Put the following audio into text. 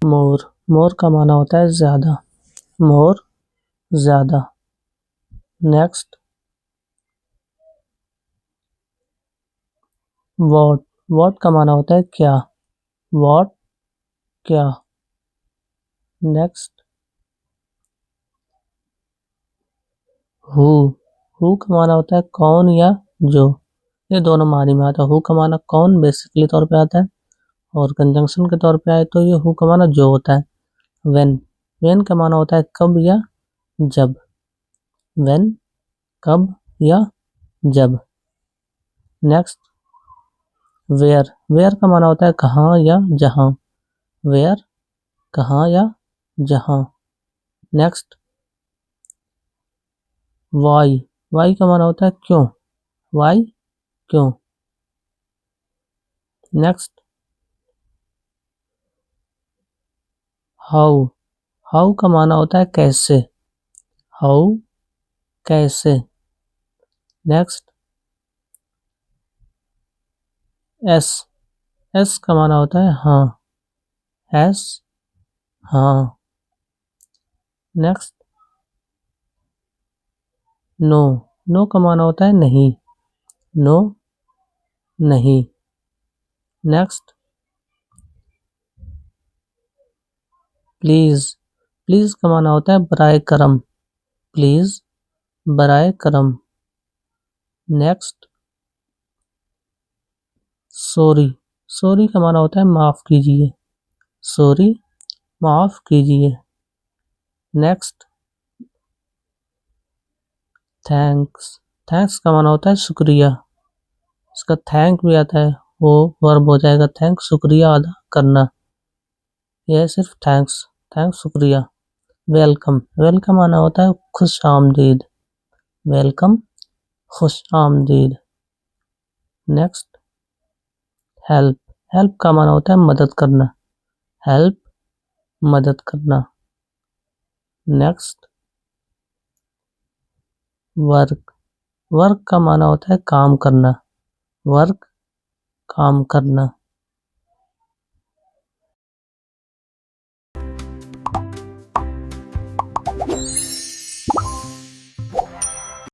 मोर, मोर का माना होता है ज्यादा, मोर ज्यादा। नेक्स्ट, वॉट, वॉट का माना होता है क्या, वॉट क्या। नेक्स्ट, हु, हु का माना होता है कौन या जो, ये दोनों मानी में आता है। हु का माना कौन बेसिकली तौर पे आता है, और कंजंक्शन के तौर पे आए तो ये हु का माना जो होता है। वेन, वेन का माना होता है कब या जब, वेन कब या जब। नेक्स्ट, वेयर, वेयर का माना होता है कहाँ या जहाँ, वेयर कहाँ या जहाँ। नेक्स्ट, वाई, वाई का माना होता है क्यों, वाई क्यों। नेक्स्ट, हाउ, हाउ का माना होता है कैसे, हाउ कैसे। नेक्स्ट, एस, एस का माना होता है हाँ, एस हाँ। नेक्स्ट, नो, नो का माना होता है नहीं, नो नहीं। नेक्स्ट, प्लीज, प्लीज का माना होता है बराए करम, प्लीज बराए करम। नेक्स्ट, सॉरी, सॉरी का माना होता है माफ कीजिए, सॉरी माफ कीजिए। नेक्स्ट, थैंक्स, थैंक्स का माना होता है शुक्रिया, इसका थैंक भी आता है, वो वर्ब हो जाएगा थैंक, शुक्रिया अदा करना। यह सिर्फ थैंक्स, थैंक्स शुक्रिया। वेलकम, वेलकम आना होता है खुश आमदीद, वेलकम खुश आमदीद। नेक्स्ट, हेल्प, हेल्प का माना होता है मदद करना, हेल्प मदद करना। नेक्स्ट, वर्क, वर्क का माना होता है काम करना, वर्क काम करना।